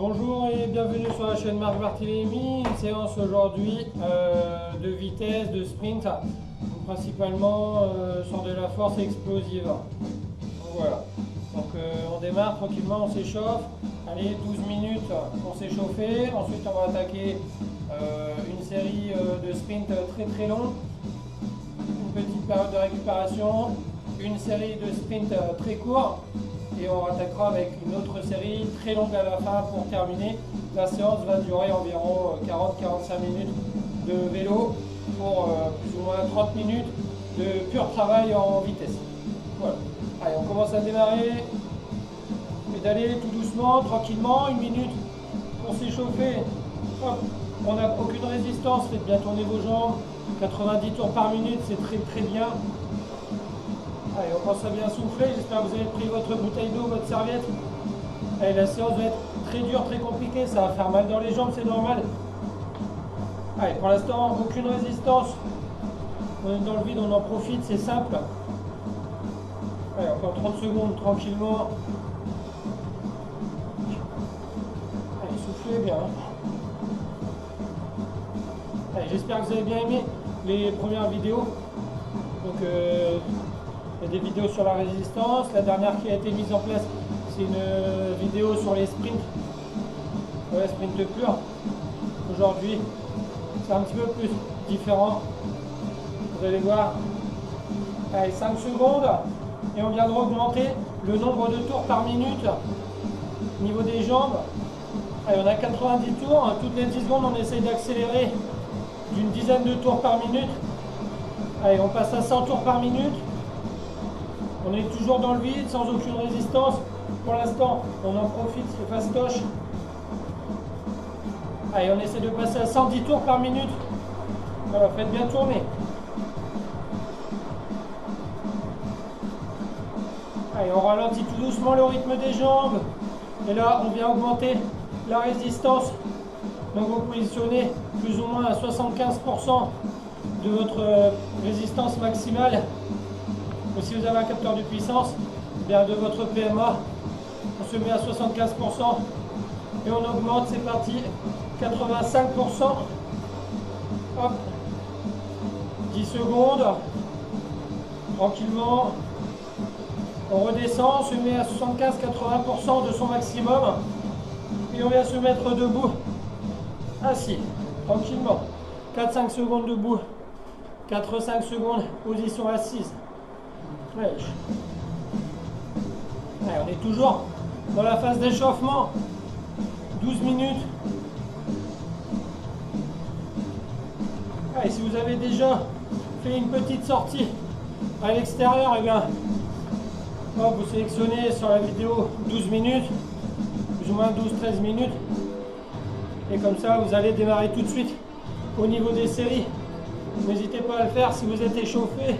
Bonjour et bienvenue sur la chaîne Marc Barthélémy, une séance aujourd'hui de vitesse, de sprint, principalement sur de la force explosive. Donc, voilà, donc on démarre tranquillement, on s'échauffe, allez 12 minutes pour s'échauffer, ensuite on va attaquer une série de sprints très long, une petite période de récupération, une série de sprints très courts. Et on attaquera avec une autre série très longue à la fin pour terminer. La séance va durer environ 40-45 minutes de vélo pour plus ou moins 30 minutes de pur travail en vitesse. Voilà. Allez, on commence à démarrer, pédaler tout doucement, tranquillement, 1 minute pour s'échauffer. Hop. On n'a aucune résistance, faites bien tourner vos jambes. 90 tours par minute, c'est très bien. Allez, on pense à bien souffler, j'espère que vous avez pris votre bouteille d'eau, votre serviette. Allez, la séance va être très dure, très compliquée, ça va faire mal dans les jambes, c'est normal. Allez, pour l'instant, aucune résistance. On est dans le vide, on en profite, c'est simple. Allez, encore 30 secondes, tranquillement. Allez, soufflez bien. Allez, j'espère que vous avez bien aimé les premières vidéos. Donc, il y a des vidéos sur la résistance. La dernière qui a été mise en place, c'est une vidéo sur les sprints. Ouais, sprint pur. Aujourd'hui, c'est un petit peu plus différent. Vous allez voir. Allez, 5 secondes. Et on viendra augmenter le nombre de tours par minute. Au niveau des jambes. Allez, on a 90 tours. Toutes les 10 secondes, on essaye d'accélérer d'une dizaine de tours par minute. Allez, on passe à 100 tours par minute. On est toujours dans le vide, sans aucune résistance. Pour l'instant, on en profite, c'est fastoche. Allez, on essaie de passer à 110 tours par minute. Voilà, faites bien tourner. Allez, on ralentit tout doucement le rythme des jambes. Et là, on vient augmenter la résistance. Donc vous positionnez plus ou moins à 75% de votre résistance maximale. Ou si vous avez un capteur de puissance, bien de votre PMA, on se met à 75% et on augmente, c'est parti, 85%. Hop, 10 secondes, tranquillement, on redescend, on se met à 75-80% de son maximum et on vient se mettre debout, assis, tranquillement, 4-5 secondes debout, 4-5 secondes, position assise. Allez, on est toujours dans la phase d'échauffement. 12 minutes. Allez, si vous avez déjà fait une petite sortie à l'extérieur, et bien, vous sélectionnez sur la vidéo 12 minutes, plus ou moins 12-13 minutes. Et comme ça, vous allez démarrer tout de suite au niveau des séries. N'hésitez pas à le faire si vous êtes échauffé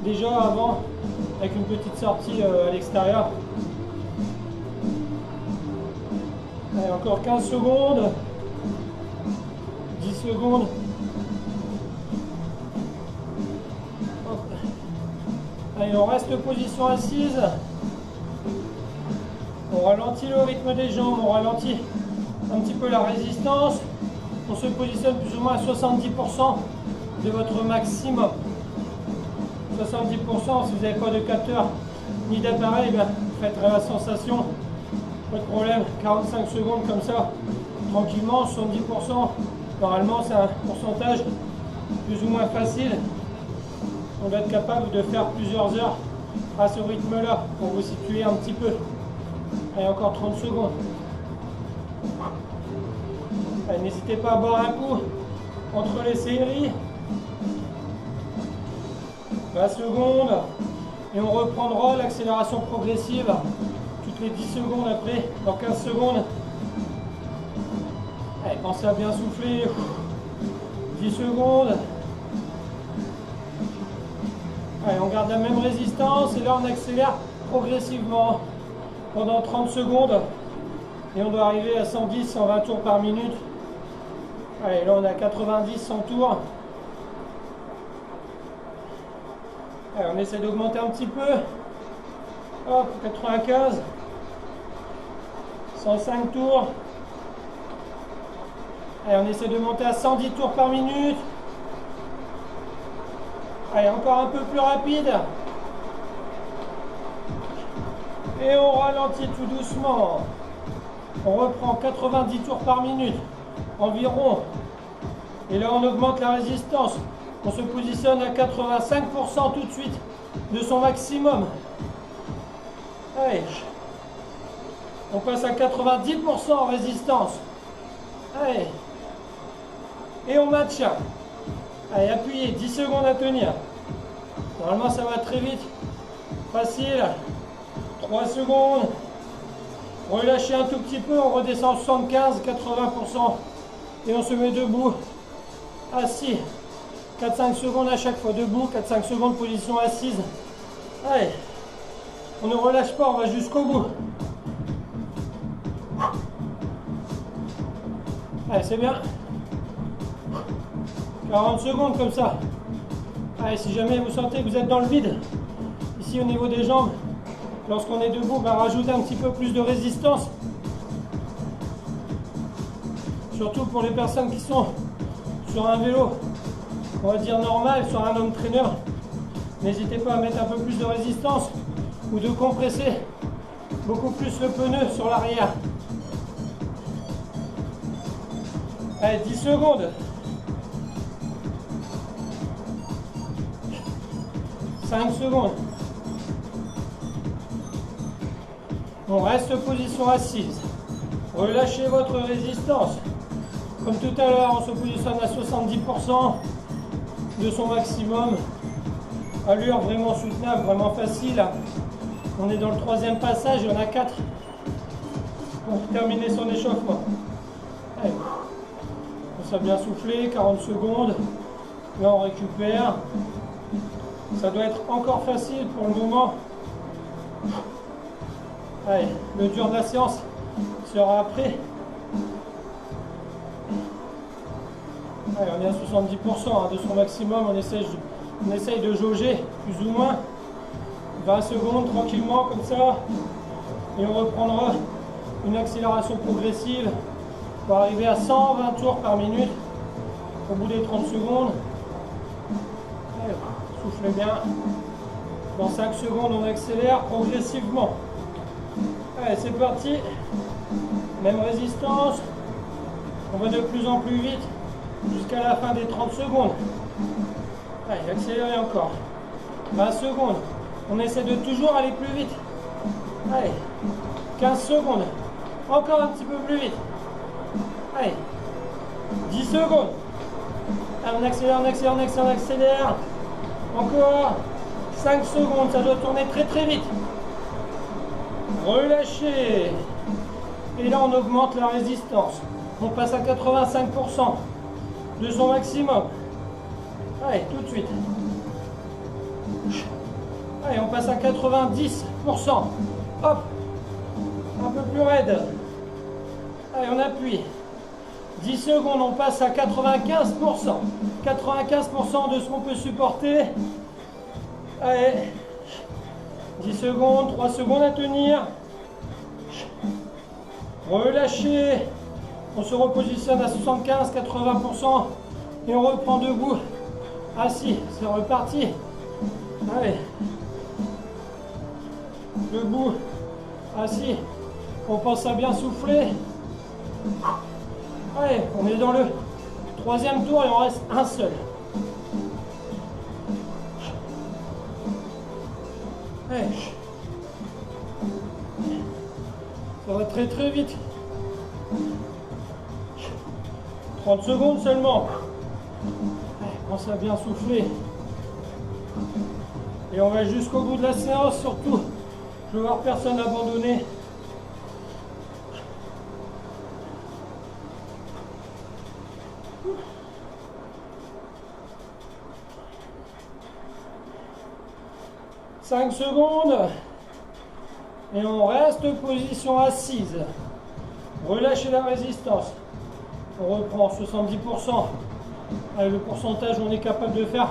déjà avant, avec une petite sortie à l'extérieur. Encore 15 secondes, 10 secondes. Hop. Allez, on reste position assise. On ralentit le rythme des jambes, on ralentit un petit peu la résistance. On se positionne plus ou moins à 70% de votre maximum. 70%, si vous n'avez pas de capteur ni d'appareil, ben, faites la sensation, pas de problème, 45 secondes comme ça, tranquillement, 70%, normalement c'est un pourcentage plus ou moins facile, on doit être capable de faire plusieurs heures à ce rythme-là, pour vous situer un petit peu. Allez, encore 30 secondes. Allez, n'hésitez pas à boire un coup entre les séries. 20 secondes et on reprendra l'accélération progressive toutes les 10 secondes après, dans 15 secondes. Allez, pensez à bien souffler. 10 secondes. Allez, on garde la même résistance et là on accélère progressivement pendant 30 secondes et on doit arriver à 110-120 tours par minute. Allez, là on a 90-100 tours. Allez, on essaie d'augmenter un petit peu. Hop, 95. 105 tours. Allez, on essaie de monter à 110 tours par minute. Allez, encore un peu plus rapide. Et on ralentit tout doucement. On reprend 90 tours par minute environ. Et là, on augmente la résistance. On se positionne à 85% tout de suite de son maximum. Allez. On passe à 90% en résistance. Allez. Et on maintient. Allez, appuyez, 10 secondes à tenir. Normalement, ça va très vite. Facile. 3 secondes. Relâchez un tout petit peu, on redescend 75-80%. Et on se met debout. Assis. 4-5 secondes à chaque fois debout. 4-5 secondes position assise. Allez. On ne relâche pas, on va jusqu'au bout. Allez, c'est bien. 40 secondes comme ça. Allez, si jamais vous sentez que vous êtes dans le vide, ici au niveau des jambes, lorsqu'on est debout, rajoutez un petit peu plus de résistance. Surtout pour les personnes qui sont sur un vélo, on va dire normal, sur un home trainer. N'hésitez pas à mettre un peu plus de résistance ou de compresser beaucoup plus le pneu sur l'arrière. Allez, 10 secondes. 5 secondes. On reste position assise. Relâchez votre résistance. Comme tout à l'heure, on se positionne à 70% de son maximum. Allure vraiment soutenable, vraiment facile. On est dans le 3e passage, il y en a 4 pour terminer son échauffement. Allez. On s'est bien soufflé, 40 secondes. Là, on récupère. Ça doit être encore facile pour le moment. Allez, le dur de la séance sera après. Allez, on est à 70% de son maximum. On essaye de jauger plus ou moins. 20 secondes tranquillement comme ça. Et on reprendra une accélération progressive pour arriver à 120 tours par minute au bout des 30 secondes. Allez, soufflez bien. Dans 5 secondes, on accélère progressivement. Allez, c'est parti. Même résistance. On va de plus en plus vite jusqu'à la fin des 30 secondes. Allez, accélérez encore. 20 secondes. On essaie de toujours aller plus vite. Allez, 15 secondes. Encore un petit peu plus vite. Allez, 10 secondes. Allez, on accélère, on accélère, on accélère, on accélère. Encore 5 secondes, ça doit tourner très très vite. Relâchez. Et là, on augmente la résistance. On passe à 85% de son maximum. Allez, tout de suite. Allez, on passe à 90%. Hop. Un peu plus raide. Allez, on appuie. 10 secondes, on passe à 95%. 95% de ce qu'on peut supporter. Allez. 10 secondes, 3 secondes à tenir. Relâchez. On se repositionne à 75-80% et on reprend debout. Assis, c'est reparti. Allez. Debout. Assis. On pense à bien souffler. Allez, on est dans le 3e tour et on reste un seul. Allez. Ça va très très vite. 30 secondes seulement. Allez, pense à bien souffler. Et on va jusqu'au bout de la séance surtout. Je veux voir personne abandonner. « 5 secondes. Et on reste position assise. Relâchez la résistance. On reprend 70%. Allez, le pourcentage où on est capable de faire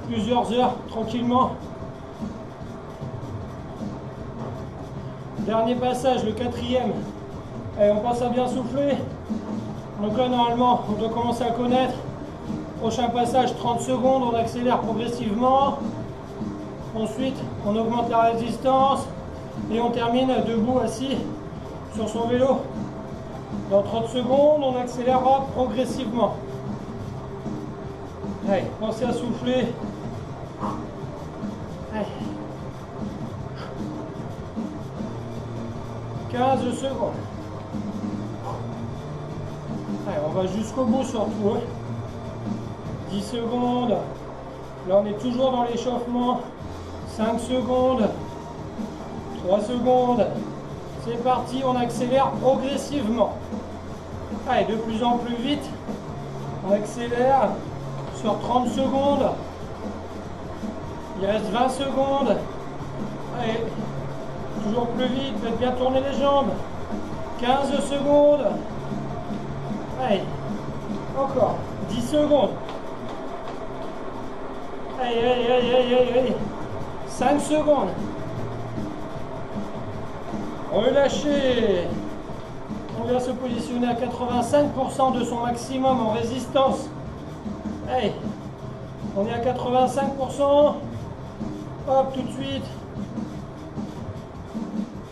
plusieurs heures tranquillement. Dernier passage, le 4e. Allez, on pense à bien souffler. Donc là, normalement, on doit commencer à connaître. Prochain passage, 30 secondes, on accélère progressivement. Ensuite, on augmente la résistance et on termine debout, assis sur son vélo. Dans 30 secondes, on accélérera progressivement. Allez, pensez à souffler. Allez. 15 secondes. Allez, on va jusqu'au bout surtout. 10 secondes. Là, on est toujours dans l'échauffement. 5 secondes. 3 secondes. C'est parti, on accélère progressivement. Allez, de plus en plus vite. On accélère sur 30 secondes. Il reste 20 secondes. Allez, toujours plus vite, faites bien tourner les jambes. 15 secondes. Allez, encore 10 secondes. Allez, allez, allez, allez, allez, allez. 5 secondes. Relâchez. On vient se positionner à 85% de son maximum en résistance. Allez, on est à 85%. Hop, tout de suite.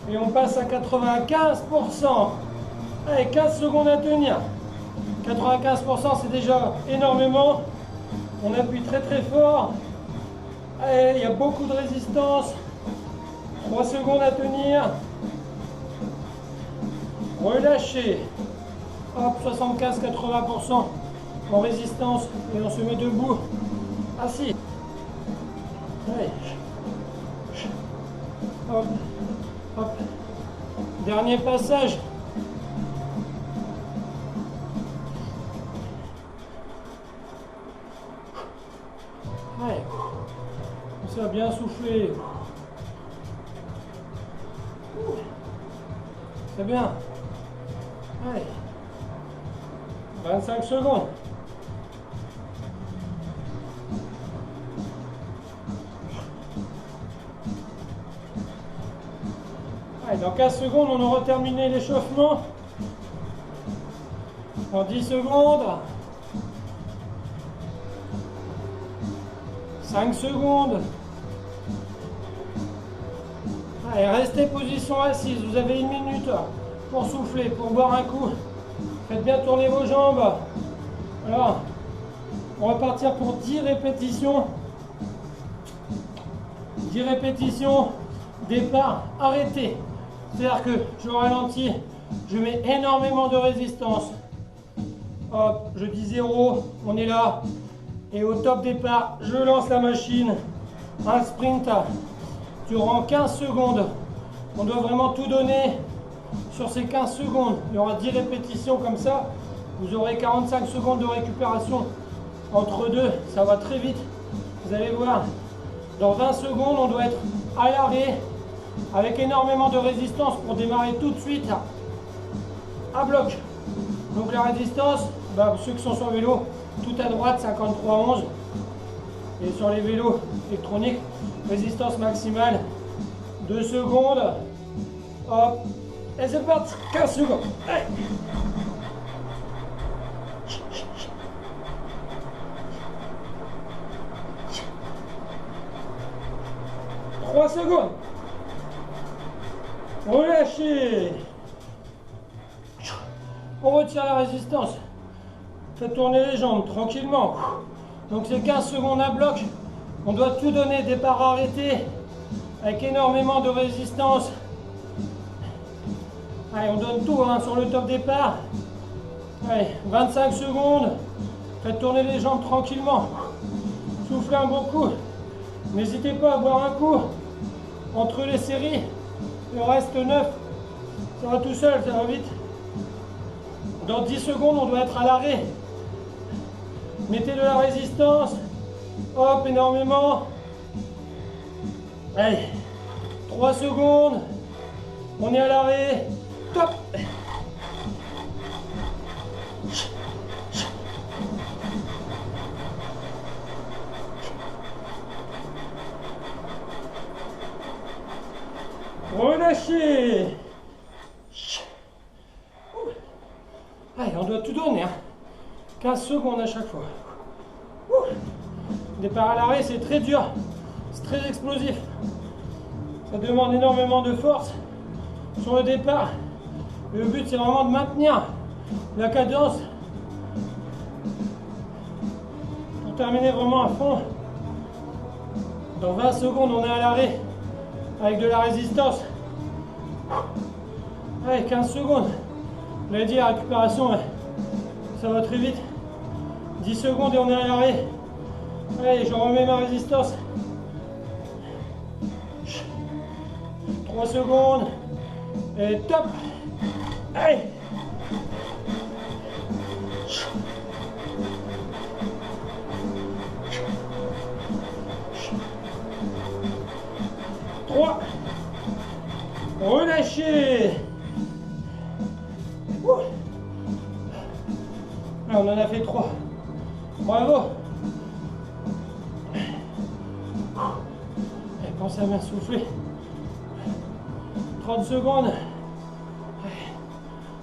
Et on passe à 95%. Allez, 15 secondes à tenir. 95%, c'est déjà énormément. On appuie très très fort. Allez, il y a beaucoup de résistance. 3 secondes à tenir. Relâchez. Hop, 75-80% en résistance. Et on se met debout. Assis. Allez. Hop. Hop. Dernier passage. Allez. Ça va bien souffler. C'est bien. Allez. 25 secondes. Allez, dans 15 secondes, on aura terminé l'échauffement. Dans 10 secondes. 5 secondes. Allez, restez position assise. Vous avez 1 minute pour souffler, pour boire un coup. Faites bien tourner vos jambes. Voilà. On va partir pour 10 répétitions. 10 répétitions. Départ arrêté. C'est-à-dire que je ralentis. Je mets énormément de résistance. Hop, je dis 0. On est là. Et au top départ, je lance la machine. Un sprint durant 15 secondes. On doit vraiment tout donner sur ces 15 secondes. Il y aura 10 répétitions comme ça. Vous aurez 45 secondes de récupération entre deux. Ça va très vite. Vous allez voir. Dans 20 secondes, on doit être à l'arrêt avec énormément de résistance pour démarrer tout de suite à bloc. Donc la résistance, ceux qui sont sur vélo, tout à droite, 53-11. Et sur les vélos électroniques, résistance maximale, 2 secondes. Hop. Et c'est parti, 15 secondes. Allez. Trois secondes. Relâchez. On retire la résistance. Faites tourner les jambes tranquillement. Donc c'est 15 secondes à bloc. On doit tout donner, départ arrêté, avec énormément de résistance. Allez, on donne tout sur le top départ. Allez, 25 secondes. Faites tourner les jambes tranquillement. Soufflez un bon coup. N'hésitez pas à boire un coup. Entre les séries, il en reste 9. Ça va tout seul, ça va vite. Dans 10 secondes, on doit être à l'arrêt. Mettez de la résistance. Hop, énormément. Allez, 3 secondes. On est à l'arrêt. Top. Relâchez. Allez, on doit tout donner. Hein. 15 secondes à chaque fois. Ouh. Départ à l'arrêt, c'est très dur. C'est très explosif. Ça demande énormément de force sur le départ. Et le but, c'est vraiment de maintenir la cadence pour terminer vraiment à fond. Dans 20 secondes, on est à l'arrêt avec de la résistance. Allez, 15 secondes. Je l'ai dit, la récupération, ça va très vite. 10 secondes et on est à l'arrêt. Allez, je remets ma résistance. 3 secondes. Et top. Allez. Relâchez. Ah, on en a fait 3. Bravo. Et pensez à bien souffler. 30 secondes.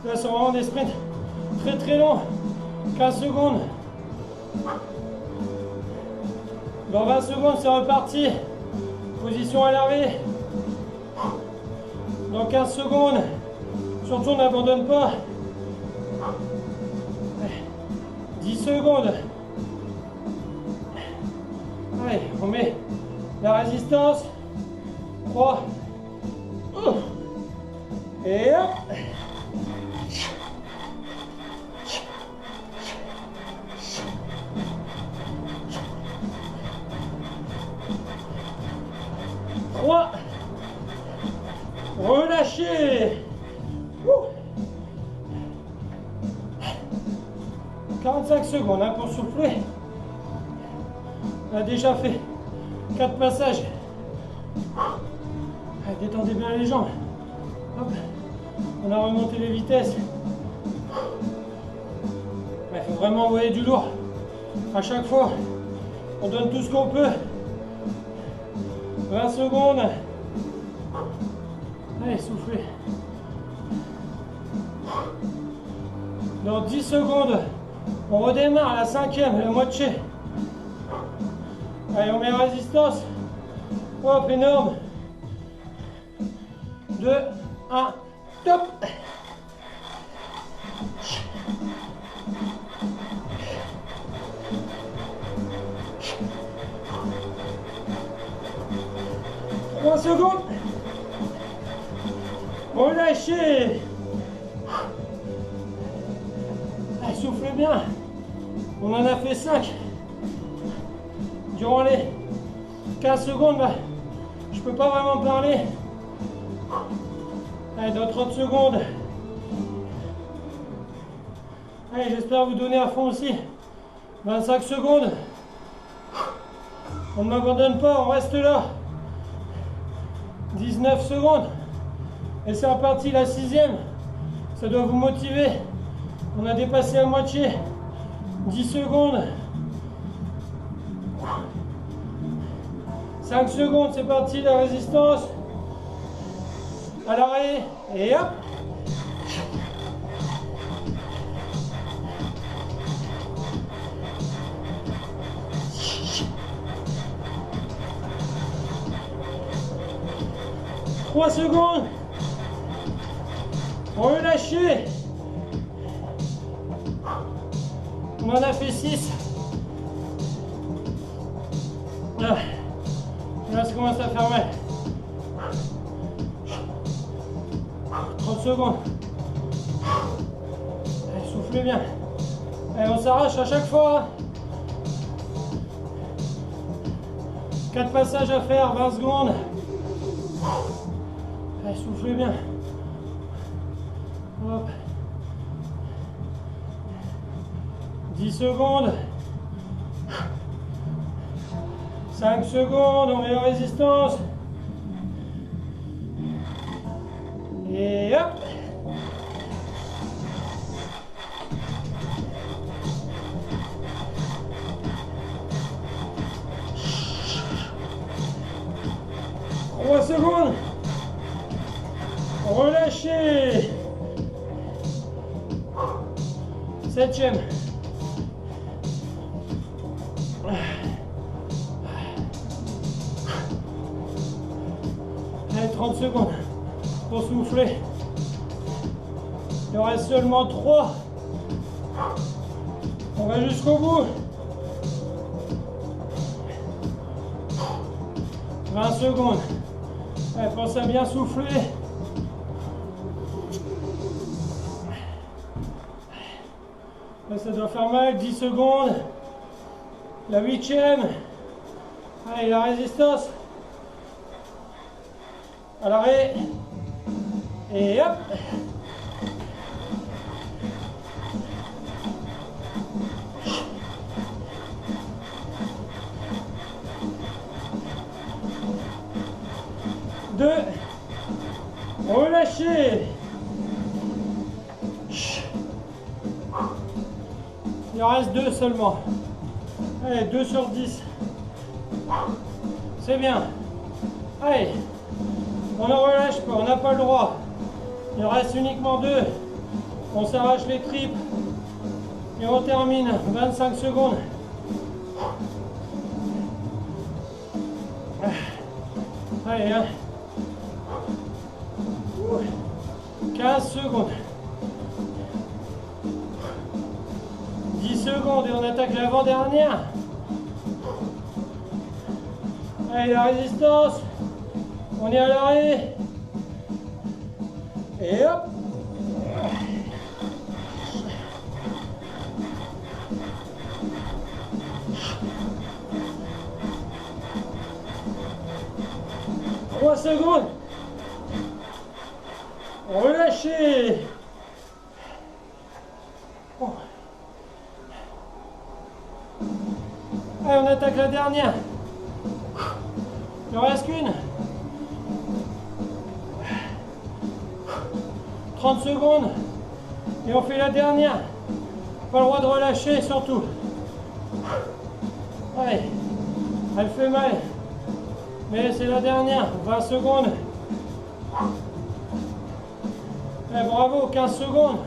Là, c'est vraiment des sprints très très longs. 15 secondes. Dans 20 secondes, c'est reparti. Position à l'arrêt. Dans 15 secondes. Surtout, on n'abandonne pas. 10 secondes. Allez, on met la résistance. 3. Et hop. Relâchez. 45 secondes hein, pour souffler. On a déjà fait 4 passages. Détendez bien les jambes. Hop. On a remonté les vitesses. Il faut vraiment envoyer du lourd. À chaque fois, on donne tout ce qu'on peut. 20 secondes. Allez, soufflez. Dans 10 secondes, on redémarre la 5e, la moitié. Allez, on met la résistance. Hop, énorme. 2, 1, top. Secondes. Relâchez. Allez, soufflez bien. On en a fait 5. Durant les 15 secondes, je peux pas vraiment parler. Allez, dans 30 secondes. Allez, j'espère vous donner à fond aussi. 25 secondes. On ne m'abandonne pas, on reste là. 19 secondes. Et c'est reparti la 6e. Ça doit vous motiver. On a dépassé la moitié. 10 secondes. 5 secondes, c'est parti, la résistance. À l'arrêt. Et hop. Trois secondes. Relâchez. On en a fait 6. Là, ça commence à faire mal. 30 secondes. Allez, soufflez bien. Allez, on s'arrache à chaque fois. 4 passages à faire, 20 secondes. Allez, soufflez bien. Hop. 10 secondes. 5 secondes, on met la résistance. Et hop. Trois secondes. Relâchez. 7e. Allez, 30 secondes pour souffler. Il en reste seulement 3. On va jusqu'au bout. 20 secondes. Allez, pense à bien souffler. Là, ça doit faire mal. 10 secondes. La 8e. Allez, la résistance. À l'arrêt. Et hop. Deux. Relâchez. Il en reste 2 seulement. Allez, 2 sur 10. C'est bien. Allez. On ne relâche pas, on n'a pas le droit. Il en reste uniquement 2. On s'arrache les tripes. Et on termine. 25 secondes. Allez, hein. 15 secondes. 10 secondes et on attaque l'avant-dernière. Allez, la résistance. On est à l'arrêt. Et hop. Trois secondes. Relâchez. Oh. Allez, on attaque la dernière. Il en reste qu'une. 30 secondes. Et on fait la dernière. Pas le droit de relâcher surtout. Allez. Elle fait mal. Mais c'est la dernière. 20 secondes. Eh, bravo, 15 secondes.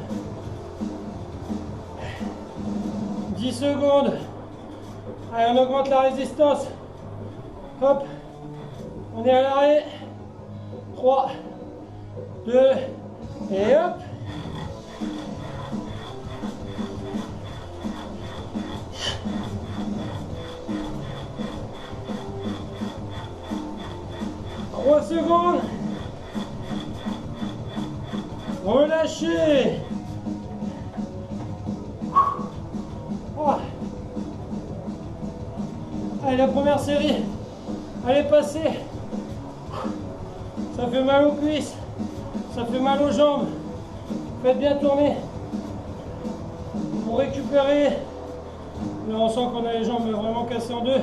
10 secondes. Allez, on augmente la résistance. Hop. On est à l'arrêt. 3, 2, et hop. Trois secondes. Relâchez. Oh. Allez, la première série, elle est passée. Ça fait mal aux cuisses, ça fait mal aux jambes. Faites bien tourner pour récupérer. Là, on sent qu'on a les jambes vraiment cassées en deux.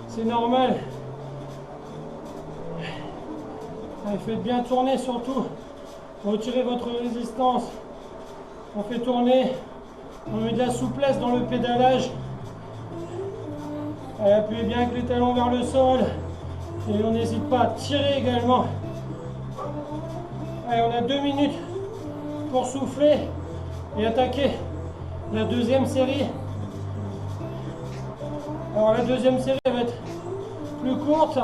C'est normal. Allez, faites bien tourner surtout. Retirez votre résistance. On fait tourner. On met de la souplesse dans le pédalage. Allez, appuyez bien avec les talons vers le sol. Et on n'hésite pas à tirer également. Allez, on a 2 minutes pour souffler et attaquer la deuxième série. Alors la deuxième série va être plus courte.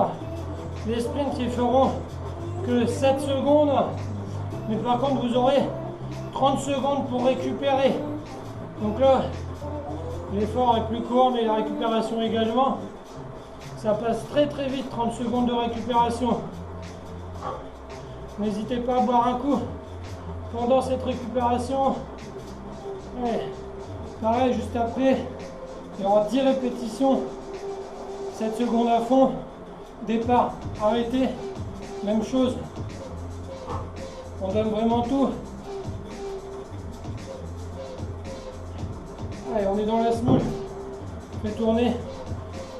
Les sprints ils feront que 7 secondes. Mais par contre vous aurez 30 secondes pour récupérer. Donc là, l'effort est plus court mais la récupération également. Ça passe très très vite, 30 secondes de récupération. N'hésitez pas à boire un coup pendant cette récupération. Allez, pareil, juste après, il y aura 10 répétitions. 7 secondes à fond. Départ, arrêtez. Même chose. On donne vraiment tout. Allez, on est dans la smoule. On fait tourner.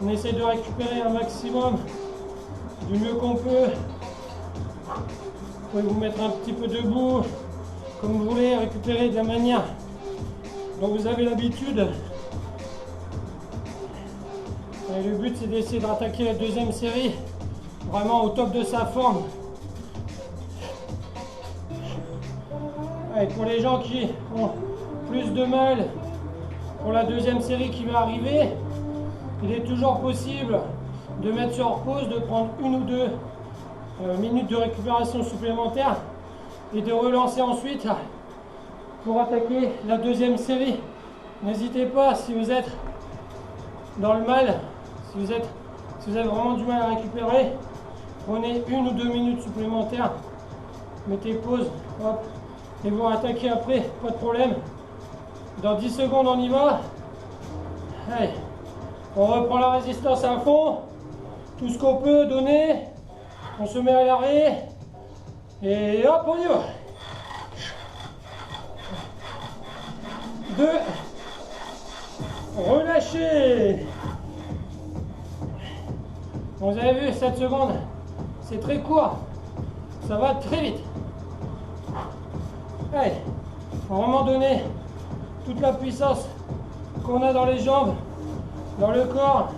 On essaie de récupérer un maximum du mieux qu'on peut. Vous pouvez vous mettre un petit peu debout, comme vous voulez, récupérer de la manière dont vous avez l'habitude. Le but c'est d'essayer de rattaquer la deuxième série vraiment au top de sa forme. Allez, pour les gens qui ont plus de mal pour la deuxième série qui va arriver, il est toujours possible de mettre sur pause, de prendre 1 ou 2 minutes de récupération supplémentaire et de relancer ensuite pour attaquer la deuxième série. N'hésitez pas, si vous êtes dans le mal, si vous avez vraiment du mal à récupérer, prenez 1 ou 2 minutes supplémentaires, mettez pause, hop, et vous attaquez après, pas de problème. Dans 10 secondes, on y va. Allez, on reprend la résistance à fond, tout ce qu'on peut donner, on se met à l'arrêt, et hop, on y va. 2, relâchez. Bon, vous avez vu, 7 secondes, c'est très court, ça va très vite. Allez, faut vraiment donner toute la puissance qu'on a dans les jambes, dans le corps.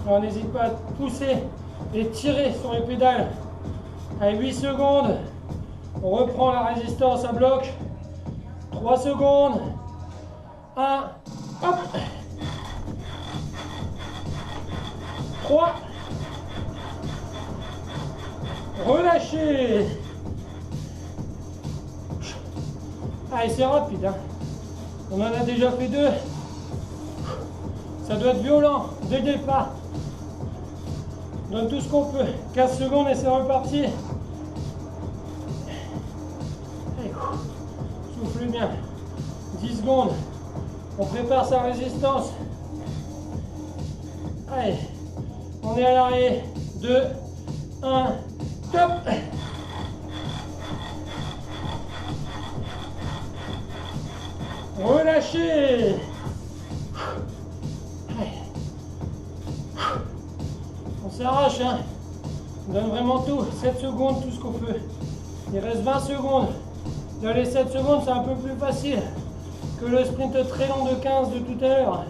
Alors n'hésite pas à pousser et tirer sur les pédales. Allez, 8 secondes, on reprend la résistance à bloc. 3 secondes, 1, hop, 3, relâchez. Allez, c'est rapide, hein. On en a déjà fait 2. Ça doit être violent dès le départ. On donne tout ce qu'on peut. 15 secondes et c'est reparti. Allez, soufflez bien. 10 secondes. On prépare sa résistance. Allez, on est à l'arrêt. 2, 1, top. Relâchez. On s'arrache, hein. On donne vraiment tout. 7 secondes, tout ce qu'on peut. Il reste 20 secondes. Dans les 7 secondes, c'est un peu plus facile que le sprint très long de 15 de tout à l'heure.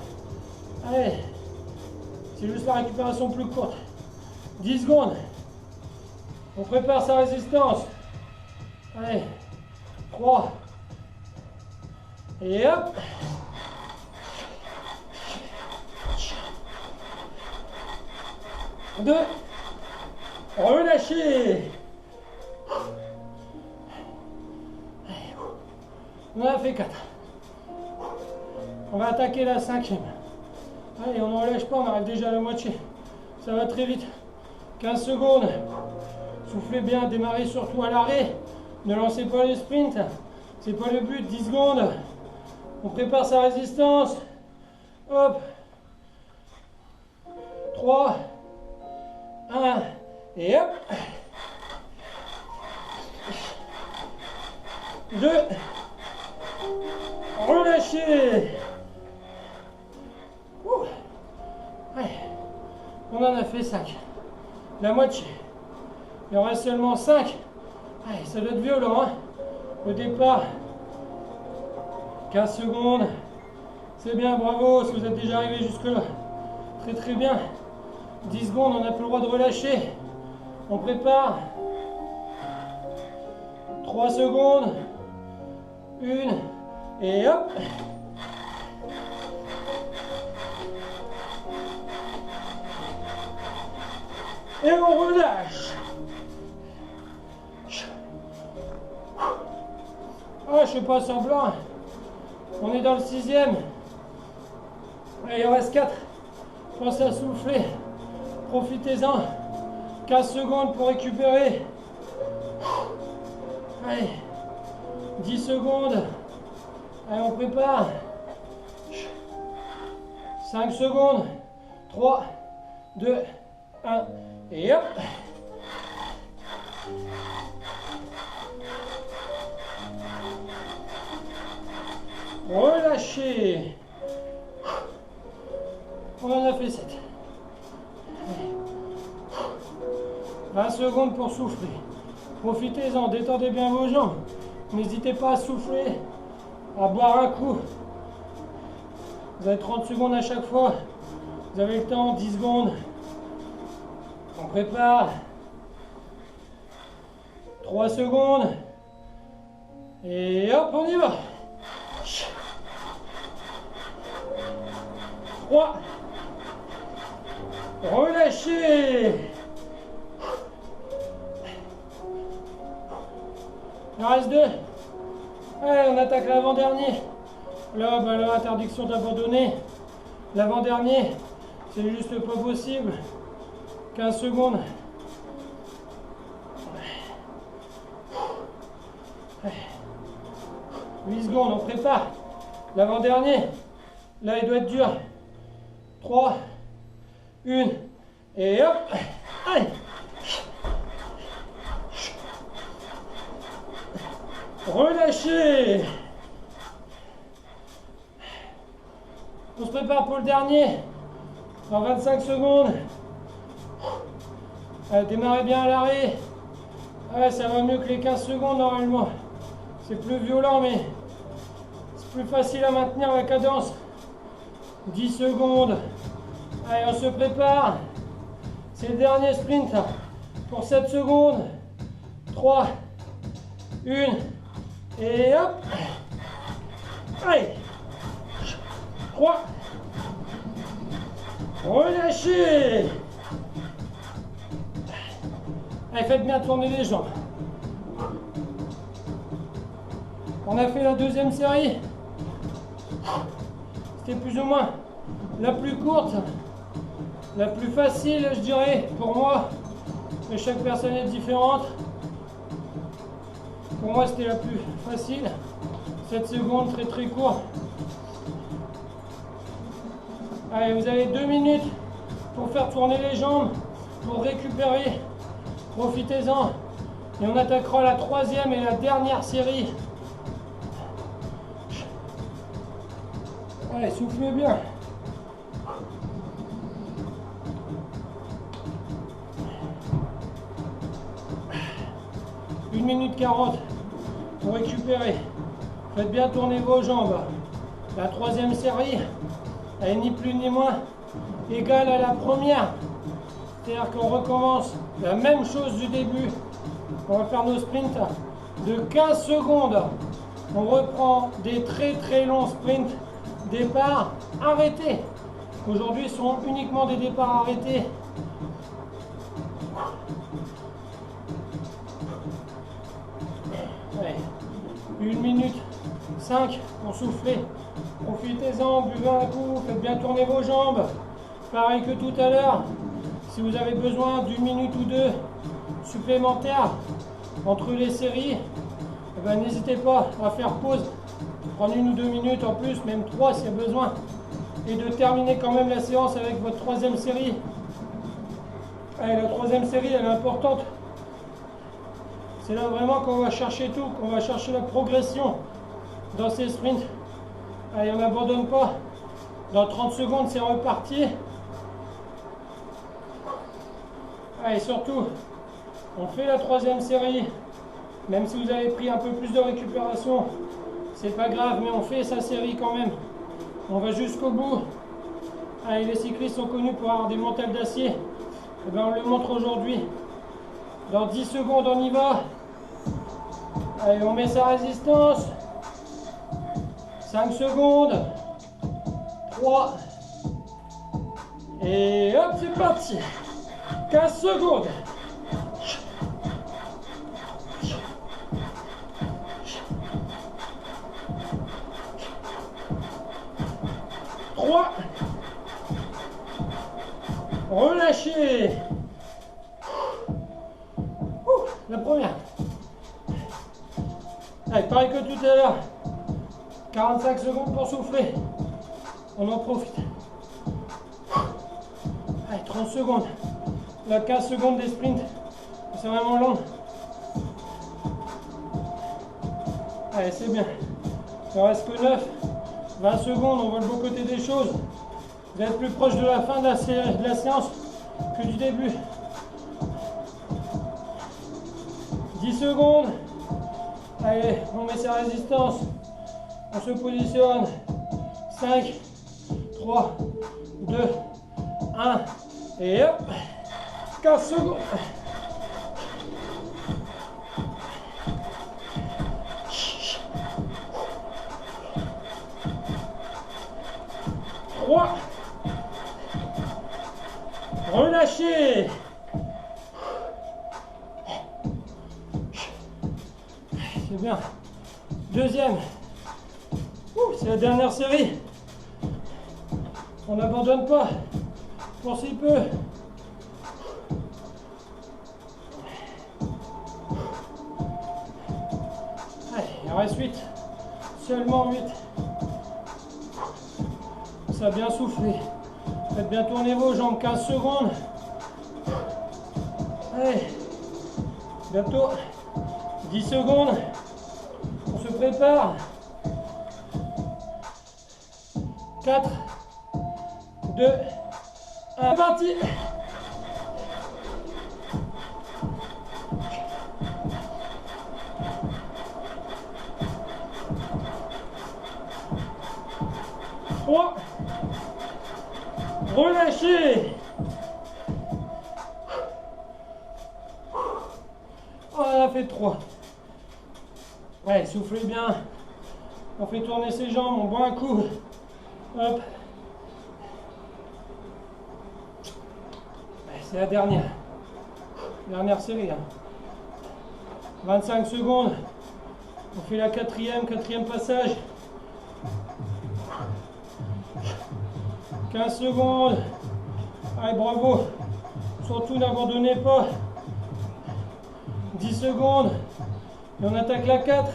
Allez, c'est juste la récupération plus courte. 10 secondes. On prépare sa résistance. Allez, 3. Et hop. 2. Relâchez. On en a fait 4. On va attaquer la 5e. Allez, on ne relâche pas, on arrive déjà à la moitié. Ça va très vite. 15 secondes. Soufflez bien, démarrez surtout à l'arrêt. Ne lancez pas le sprint. C'est pas le but. 10 secondes. On prépare sa résistance. Hop. 3. 1. Et hop. 2. Relâchez. Allez. On en a fait 5. La moitié. Il en reste seulement 5. Allez, ça doit être violent, hein. Au départ. 15 secondes. C'est bien, bravo, si vous êtes déjà arrivé jusque-là. Très très bien. 10 secondes, on n'a plus le droit de relâcher. On prépare. 3 secondes. 1. Et hop. Et on relâche. Ah, je fais pas semblant. On est dans le 6e. Allez, il en reste 4. Pensez à souffler. Profitez-en. 15 secondes pour récupérer. Allez. 10 secondes. Allez, on prépare. 5 secondes. 3, 2, 1. Et hop. Relâchez. On en a fait 7. 20 secondes pour souffler. Profitez-en, détendez bien vos jambes. N'hésitez pas à souffler, à boire un coup. Vous avez 30 secondes à chaque fois. Vous avez le temps, 10 secondes. On prépare. 3 secondes. Et hop, on y va. 3. Relâchez. Il en reste 2. Allez, on attaque l'avant-dernier. Là, bah, l'interdiction d'abandonner. L'avant-dernier, c'est juste pas possible. 15 secondes. 8 secondes, on prépare. L'avant-dernier, là, il doit être dur. 3, 1, et hop. Allez. Relâchez. On se prépare pour le dernier. Dans 25 secondes. Allez, démarrez bien à l'arrêt. Ouais, ça va mieux que les 15 secondes normalement. C'est plus violent, mais c'est plus facile à maintenir la cadence. 10 secondes. Allez, on se prépare. C'est le dernier sprint pour 7 secondes. 3, 1, et hop. Allez. 3. Relâchez. Allez, faites bien tourner les jambes. On a fait la deuxième série. C'était plus ou moins la plus courte, la plus facile, je dirais, pour moi. Mais chaque personne est différente. Pour moi, c'était la plus facile. 7 secondes, très très court. Allez, vous avez 2 minutes pour faire tourner les jambes, pour récupérer. Profitez-en. Et on attaquera la troisième et la dernière série. Allez, soufflez bien. Une minute 40 pour récupérer. Faites bien tourner vos jambes. La troisième série, elle est ni plus ni moins égale à la première. C'est-à-dire qu'on recommence la même chose du début. On va faire nos sprints de 15 secondes. On reprend des très très longs sprints. Départ arrêté. Aujourd'hui, ce sont uniquement des départs arrêtés. Allez, 1 minute 5 pour souffler. Profitez-en, buvez un coup, faites bien tourner vos jambes. Pareil que tout à l'heure. Si vous avez besoin d'une minute ou deux supplémentaires entre les séries, eh ben, n'hésitez pas à faire pause. Prendre 1 ou 2 minutes en plus, même 3 s'il y a besoin. Et de terminer quand même la séance avec votre troisième série. Allez, la troisième série, elle est importante. C'est là vraiment qu'on va chercher tout, qu'on va chercher la progression dans ces sprints. Allez, on n'abandonne pas. Dans 30 secondes, c'est reparti. Allez, surtout, on fait la troisième série. Même si vous avez pris un peu plus de récupération, c'est pas grave, mais on fait sa série quand même. On va jusqu'au bout. Allez, les cyclistes sont connus pour avoir des mentales d'acier. Et bien, on le montre aujourd'hui. Dans 10 secondes, on y va. Allez, on met sa résistance. 5 secondes. 3. Et hop, c'est parti. 15 secondes. 3. Relâchez. La première. Allez, pareil que tout à l'heure. 45 secondes pour souffler. On en profite. Allez, 30 secondes. Là, 15 secondes des sprints. C'est vraiment long. Allez, c'est bien. Il ne reste que 9. 20 secondes, on voit le beau côté des choses. Vous êtes plus proche de la fin de la séance que du début. 10 secondes. Allez, on met sa résistance. On se positionne. 5, 3, 2, 1. Et hop. 15 secondes. relâchez. C'est bien. Deuxième. C'est la dernière série. On n'abandonne pas pour si peu. Allez, il en reste 8. Seulement 8. Ça a bien soufflé. Faites bien tourner vos jambes, 15 secondes. Allez, bientôt 10 secondes. On se prépare. 4, 2, 1, c'est parti. Trois. Relâchez. On a fait 3. Allez, soufflez bien. On fait tourner ses jambes, on boit un coup. Hop. C'est la dernière. Dernière série. 25 secondes. On fait la quatrième passage. 15 secondes. Allez, bravo. Surtout n'abandonnez pas. 10 secondes. Et on attaque la 4.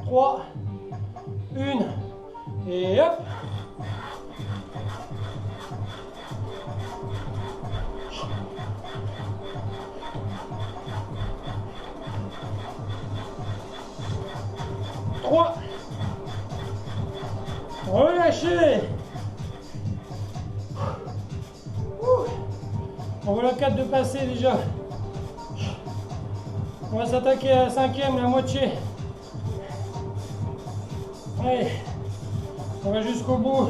3, 1, et hop. Trois. Relâchez. On voit la 4 de passer déjà. On va s'attaquer à la 5e, la moitié. Allez, on va jusqu'au bout.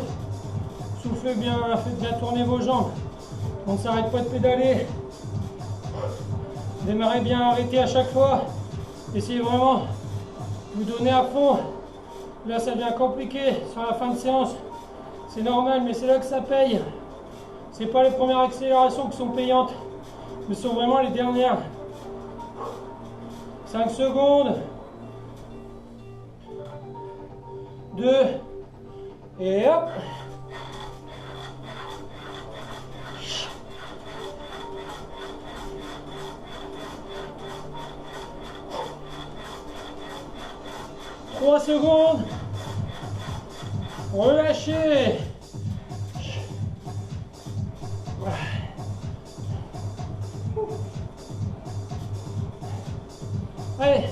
Soufflez bien, faites bien tourner vos jambes. On ne s'arrête pas de pédaler. Démarrez bien, arrêtez à chaque fois. Essayez vraiment de vous donner à fond. Là, ça devient compliqué sur la fin de séance. C'est normal, mais c'est là que ça paye. C'est pas les premières accélérations qui sont payantes, mais ce sont vraiment les dernières. 5 secondes. 2. Et hop. Trois secondes. Relâchez. Allez,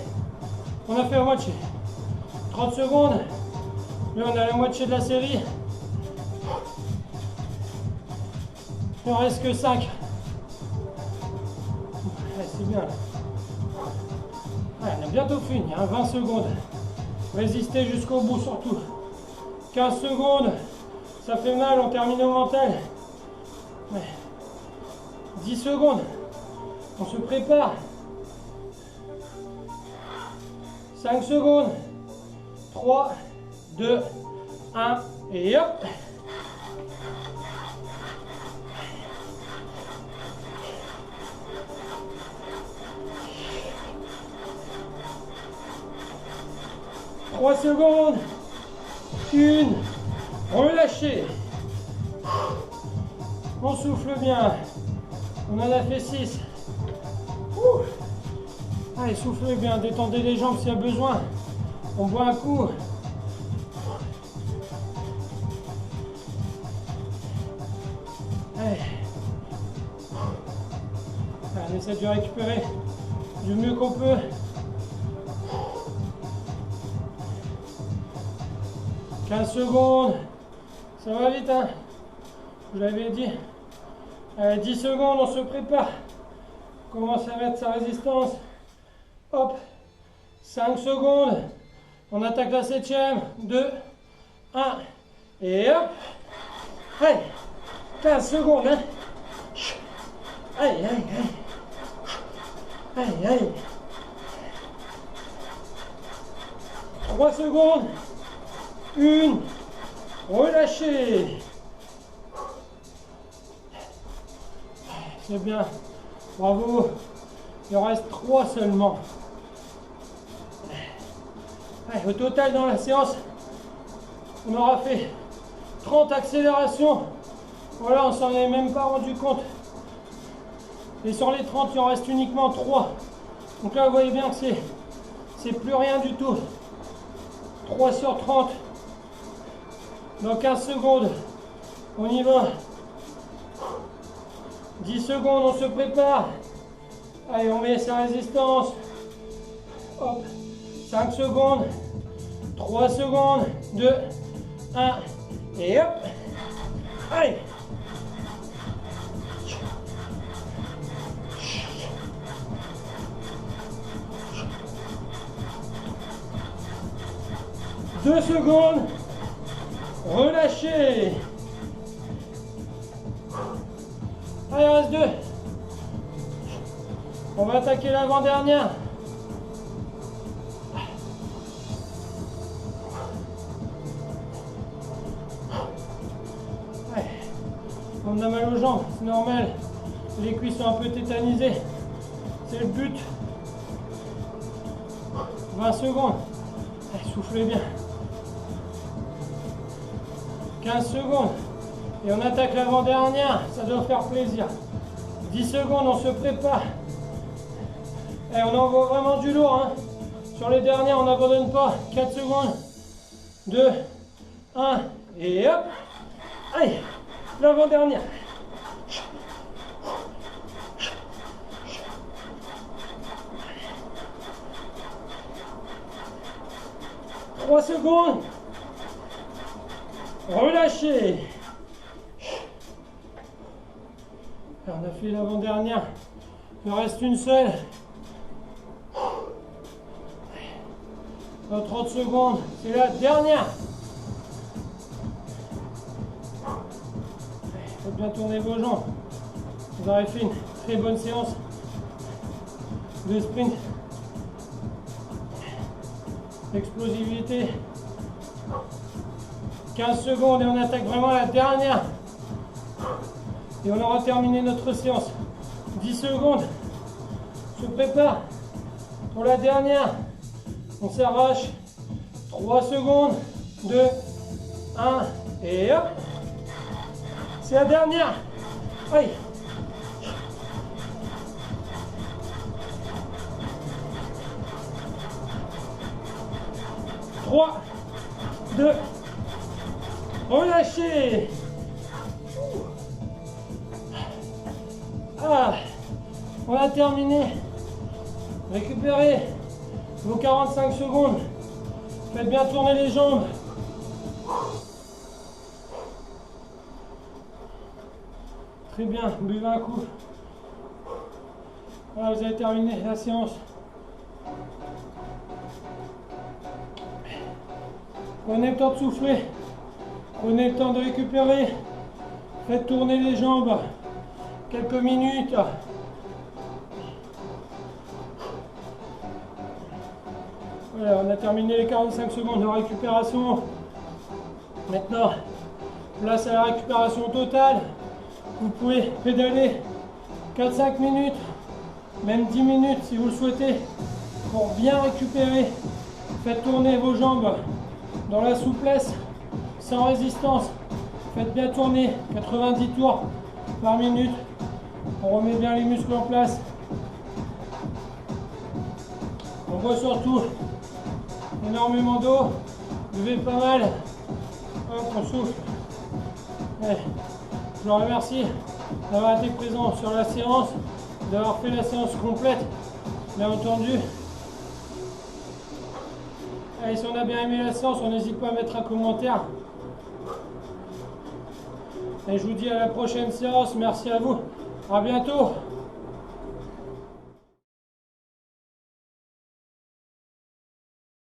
on a fait la moitié. 30 secondes. Là, on a la moitié de la série. Il en reste que 5. C'est bien. On a bientôt fini, 20 secondes. Résistez jusqu'au bout surtout. 15 secondes. Ça fait mal, on termine au mental. 10 secondes. On se prépare. 5 secondes. 3, 2, 1 et hop. Trois secondes. 1. Relâchez. On souffle bien. On en a fait 6. Allez, soufflez bien, détendez les jambes s'il y a besoin. On boit un coup. Allez. On essaie de récupérer du mieux qu'on peut. « 15 secondes. Ça va vite, hein? Je vous l'avais dit. Allez, 10 secondes, on se prépare. Comment ça va être sa résistance? Hop. 5 secondes. On attaque la 7e. 2, 1. Et hop. Allez. 15 secondes, hein? Allez, allez, allez. Allez, allez. 3 secondes. 1. relâchez. C'est bien, bravo. Il en reste 3 seulement. Au total dans la séance, on aura fait 30 accélérations. Voilà, on s'en est même pas rendu compte. Et sur les 30, il en reste uniquement 3. Donc là, vous voyez bien que c'est plus rien du tout. 3 sur 30. Dans 15 secondes, on y va. 10 secondes, on se prépare. Allez, on met sa résistance. Hop. 5 secondes. 3 secondes. 2, 1. Et hop. Allez. Deux secondes. Relâchez. Allez, il reste 2. On va attaquer l'avant-dernière. On a mal aux jambes, c'est normal. Les cuisses sont un peu tétanisées. C'est le but. 20 secondes. Allez, soufflez bien. 15 secondes. Et on attaque l'avant-dernière. Ça doit faire plaisir. 10 secondes, on se prépare. Et on envoie vraiment du lourd. Hein. Sur les dernières, on n'abandonne pas. 4 secondes. 2, 1. Et hop. Allez. L'avant-dernière. 3 secondes. Relâchez. Alors, on a fait l'avant-dernière. Il en reste une seule. Dans 30 secondes, c'est la dernière. Faites bien tourner vos jambes. Vous aurez fait une très bonne séance de sprint. Explosivité. 15 secondes et on attaque vraiment la dernière. Et on aura terminé notre séance. 10 secondes. On se prépare pour la dernière. On s'arrache. 3 secondes. 2, 1 et hop. C'est la dernière. Allez. Trois, 2, relâchez. Ah, on a terminé. Récupérez vos 45 secondes. Faites bien tourner les jambes. Très bien, buvez un coup. Voilà, vous avez terminé la séance. Prenez le temps de souffler. Prenez le temps de récupérer. Faites tourner les jambes. Quelques minutes. Voilà, on a terminé les 45 secondes de récupération. Maintenant, place à la récupération totale. Vous pouvez pédaler 4-5 minutes, même 10 minutes si vous le souhaitez, pour bien récupérer. Faites tourner vos jambes dans la souplesse, sans résistance. Faites bien tourner 90 tours par minute. On remet bien les muscles en place. On boit surtout énormément d'eau. Buvez pas mal. Hop, on souffle. Allez. Je vous remercie d'avoir été présent sur la séance, d'avoir fait la séance complète, bien entendu. Allez, si on a bien aimé la séance, on n'hésite pas à mettre un commentaire. Et je vous dis à la prochaine séance. Merci à vous. À bientôt.